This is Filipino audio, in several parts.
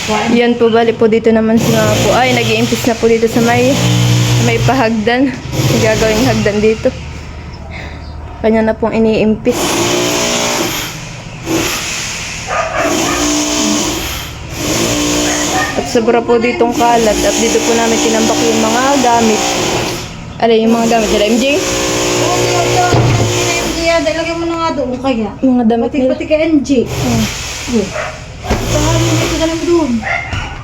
Yan po, bali po dito naman sa po. Ay, nag-iimpis na po dito sa may pahagdan. May gagawing hagdan dito. Kanya na pong iniimpis. At sobra po ditong kalat. At dito po namin tinambak yung mga gamit. Yung mga gamit nila, MJ? Lagyan mo na nga doon kaya. Mga damit nila. Pati kay NG. Saka dito ka naman doon.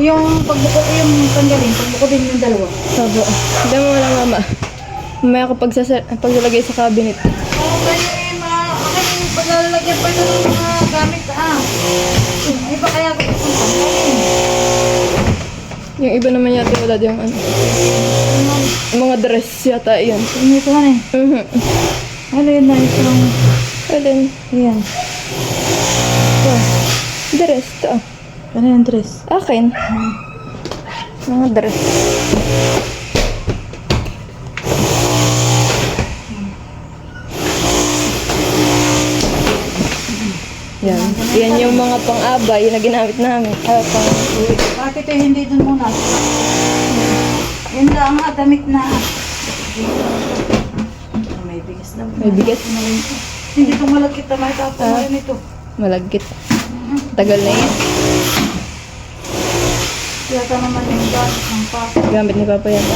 Yung pagbuko, yung tanggalin, pagbuko din yung dalawa. Sabo. Hindi mo lang, mama. Mamaya ko paglalagay sa cabinet. Oo, ganyan aking paglalagyan pa ito ng mga gamit Ay ba kaya ko pupunta? Yung iba naman yata wala yung yung mga dress yata yun. Ito ka na eh. Ano yun na isang... Alin? Ayan. Ito. Dress to. Ano yung dress? Akin. Mga dress. Yan. Yan yung mga pang-abay na ginamit namin. Bakit ito hindi dun muna? Yan lang damit na. May bigas na. May bigas? Hindi ito malagkit na mahitapon na rin ito. Malagkit. Tagal na yun. Kaya ito naman yung gamit ng papa. Gamit ni Papa yan.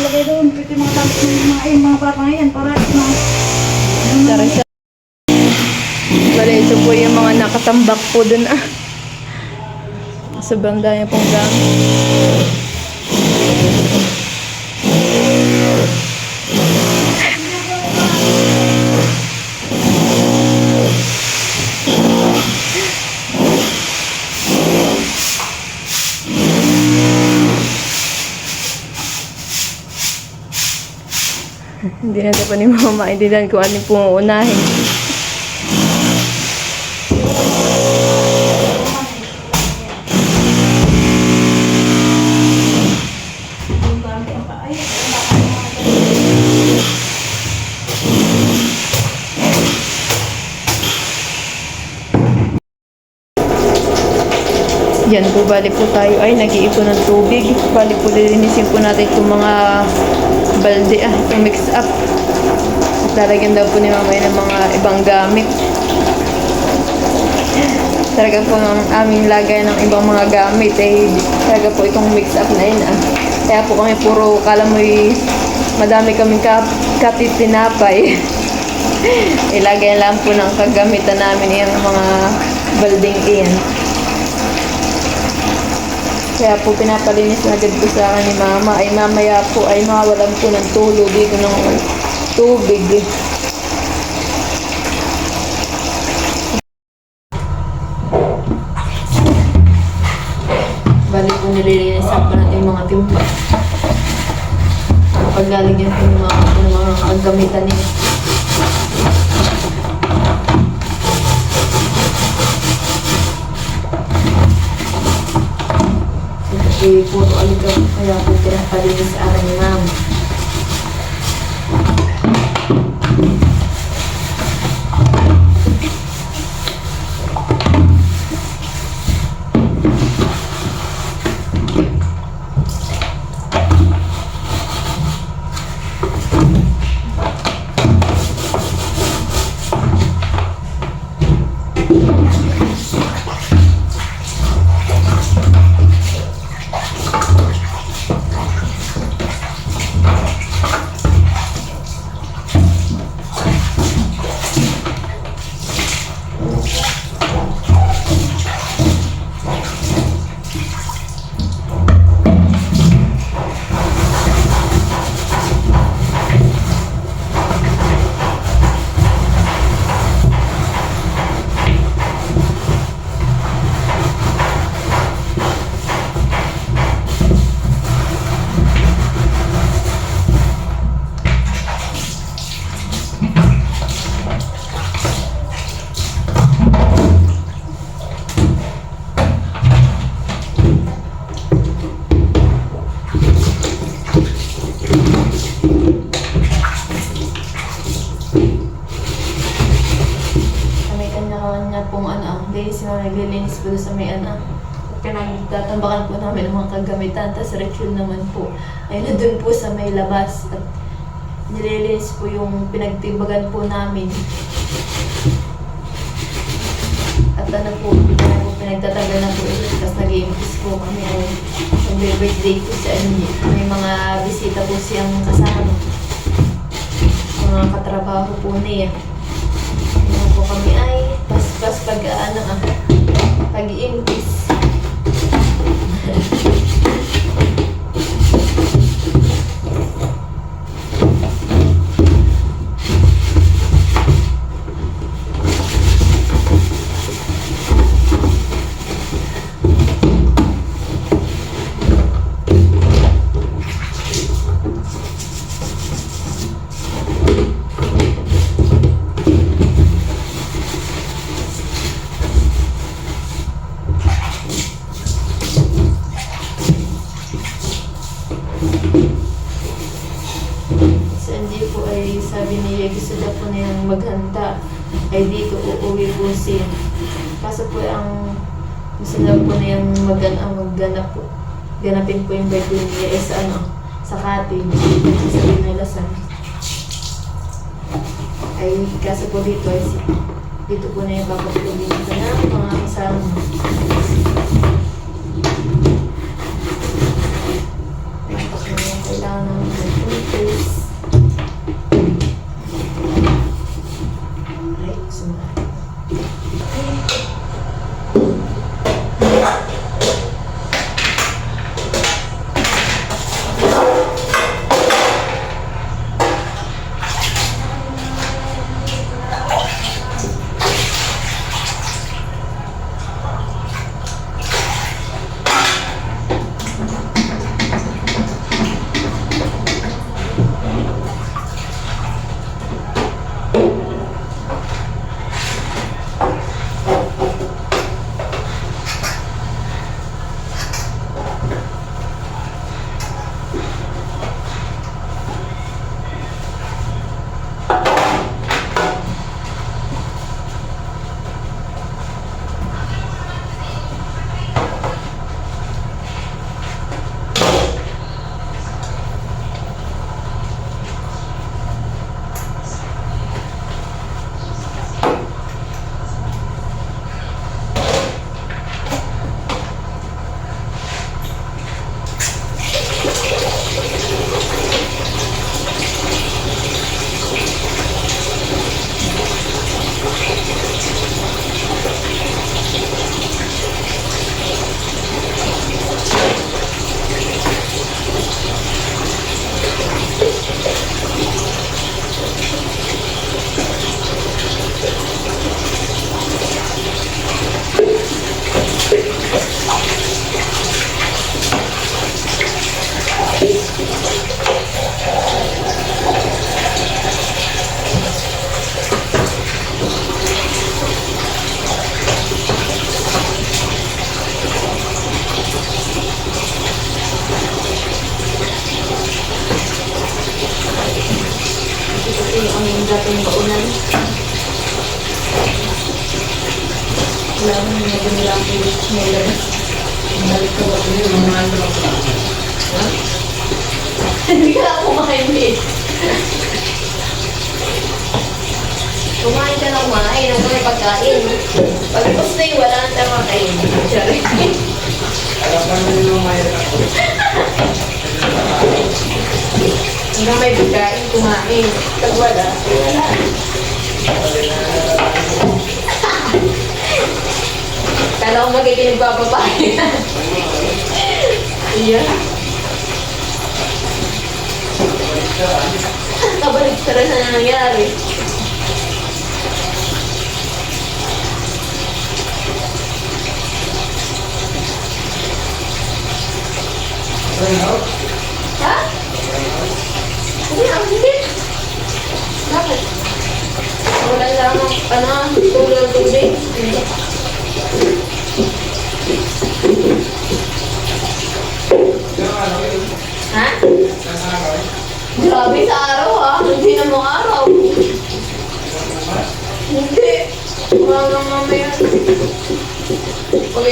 Lagay doon. Pwede mga gamit ng mga bata ngayon para Tara siya. Bale, ito po yung mga nakatambak po dun Sobrang dami pong gamit. Hindi na ito pa ni Mama maintindihan kung ano pong uunahin. Yan po, bali po tayo ay nag-iipon ng tubig. Bali po lilinisin po natin itong mga balde, itong mix up. At lalagyan daw po ni Mama ng mga ibang gamit. Talaga po ang aming lagay ng ibang mga gamit talaga po itong mix up na yun Kaya po kami puro kalamoy, madami kaming kapit tinapay. Ilagay lang po ng kagamitan namin yung mga balding iyan. Kaya po pinapalinis na agad ko sa akin ni Mama ay mamaya po ay mawalan po ng tulo dito ng tubig. Balik po nililinisan po natin yung mga timba. Paglalagyan po ng mga kagamitan niya. Puro aligaw kaya po pinapalinis sa akin ni Mama. pong ladies na naglilinis po sa may pinagtatambakan po namin ng mga kagamitan. Tapos ritual naman po ay nandun po sa may labas. At nililinis po yung pinagtimbagan po namin. At pinagtatagal na po ito. Tapos nag-i-impis po kami. Mag-birthday po sa inyo. May mga bisita po siyang kasama. Mga katrabaho po niya. Kaya po kami ay pas-pas pag-iimpis. Sabi niya, gusto daw po niyang maghanda. Ay dito, uuwi po siya. Kaso po ang gusto daw po niyang magganap po. Ganapin po yung birthday niya sa cottage. Dito sa Binalasan. Ay, kaso po dito po na yung papatulogin sa mga kasama. Tapos na yung kailangan ng mag-increase. dating baunan. Wala mo na nila ang pilit nila. Balik ka ba ko yun? Mga ano ka? Ha? Hindi ka lang kumain, babe. Kumain ka na kumain. Ang mga pagkain. Pagkos na yun, wala nang tama kain. Sorry. Alam ka naman yung mayroon ako. Hanggang may pagkain, kumain. Pag wala, wala. Kala ko magiging nagpapapaya. Iya. Kabalik talaga na nangyari. Ha? Hindi, ang hindi. Bakit? Wala lang ang tulog tubig. Ha? Grabe sa araw ha. Hindi na mo araw. Hindi. Hanggang mamaya. Pag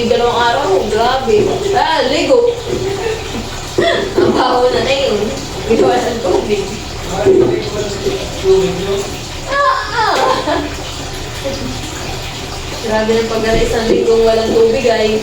dalawang araw, grabe. Ligo. Ang baho na yun. Ginawa ng tubig. Grabe ng pag-alay sa lingkong walang tubig ay.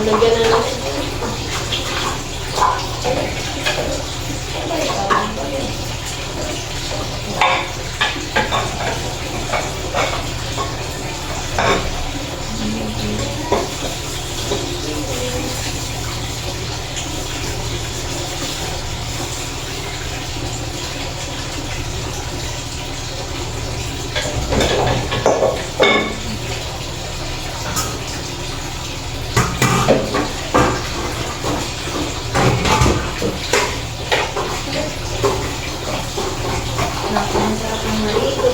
Lagyan na lang. Napakasarap ng maligo.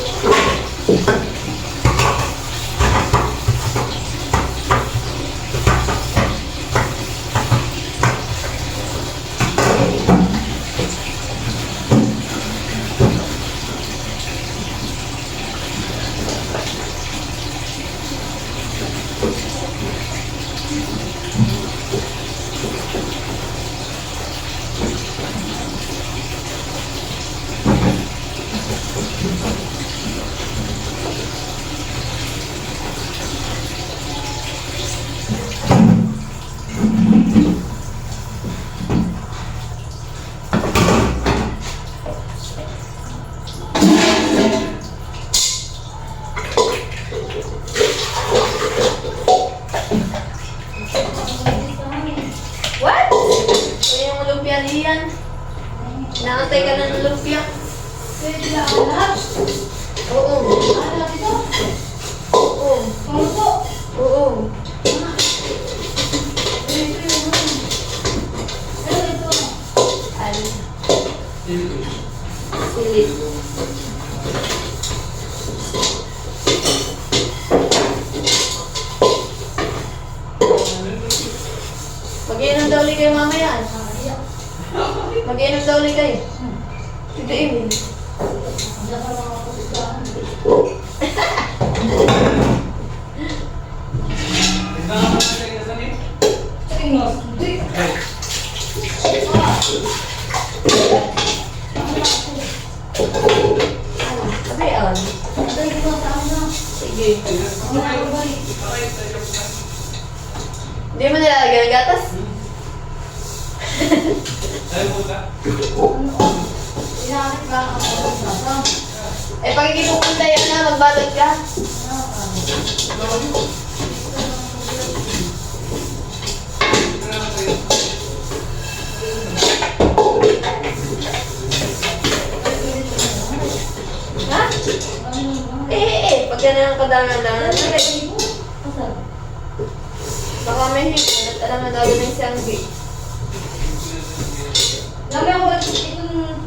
What? Kaya yung lumpia niyan. Nakantay ka na ng lumpia. Pwede na ang lahat. Oo. Ano ito? Oo. Pangko. Oo. Ano? Silit. Mag-iinom daw ulit kayo mamaya. Mag-iinom daw ulit kayo. Tito Emil. Sabi yan. Sige. Hindi mo nilalagyan ng gatas? Pagkikipupunta yan na, magbalot ka. Ha? Pagka na ng kadangan-dangan. Baka may hingin at alam na daw ng siyanggi. Lagi ako ba itong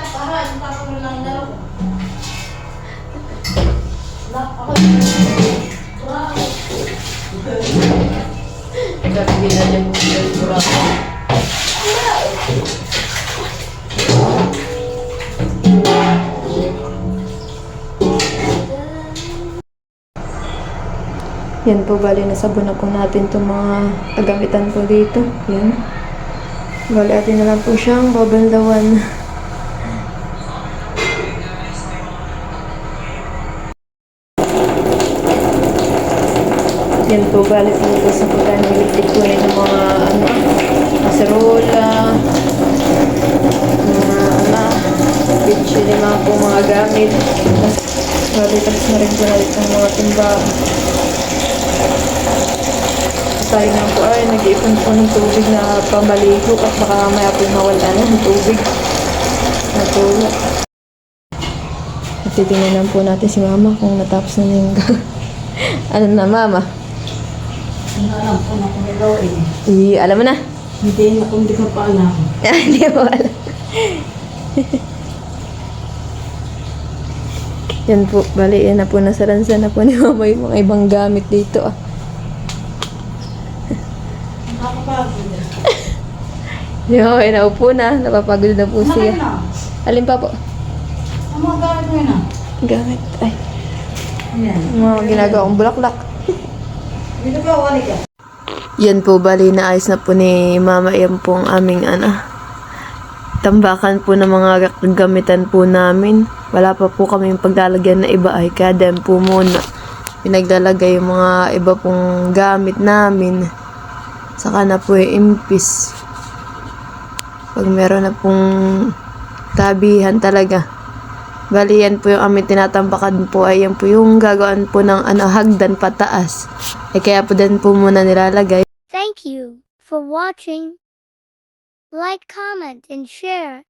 para yung tapos mo lang dalaw. Ako wow. Sabi na niya po yung burako. Yan po, bali nasabon na po natin itong mga kagamitan po dito. Yan. Bali atin na lang po siyang babandawan. Yan po, bali po sa po tayo nagligpit po ng mga kaserola, mga bitchin yung mga po mga gamit. Tapos na rin po nalit ang mga timba. Tayo nga po ay nag-iipon po ng tubig na pamaligo at baka mamaya po mawala na ng tubig. Natulog. At titingnan po natin si mama kung natapos na yung ano na mama? Ano alam ko na kung gagawin. Alam mo na? Hindi na kung di ka pa alam. Hindi mo alam. Yan po, bali, yan na po, nasaransan na po ni mama yung mga ibang gamit dito ah. Nakakapagod. Di ba, ay naupo na, napapagod na po siya. Nakay na. Alin pa po? Ang mga gamit mo yun ah. Gamit, ay, Ayan. mga ginagawa kong bulaklak. Dito ka, wali ka. Yan po, bali, naayos na po ni mama, yan po ang aming tambakan po ng mga gamitan po namin. Wala pa po kami yung paglalagyan na iba ay kaya din po muna pinaglalagay yung mga iba pong gamit namin. Saka na po yung impis. Pag meron na pong tabihan talaga. Bali yan po yung aming tinatambakan po ay yan po yung gagawin po ng hagdan pataas. Ay kaya po din po muna nilalagay. Thank you for watching. Like, comment, and share.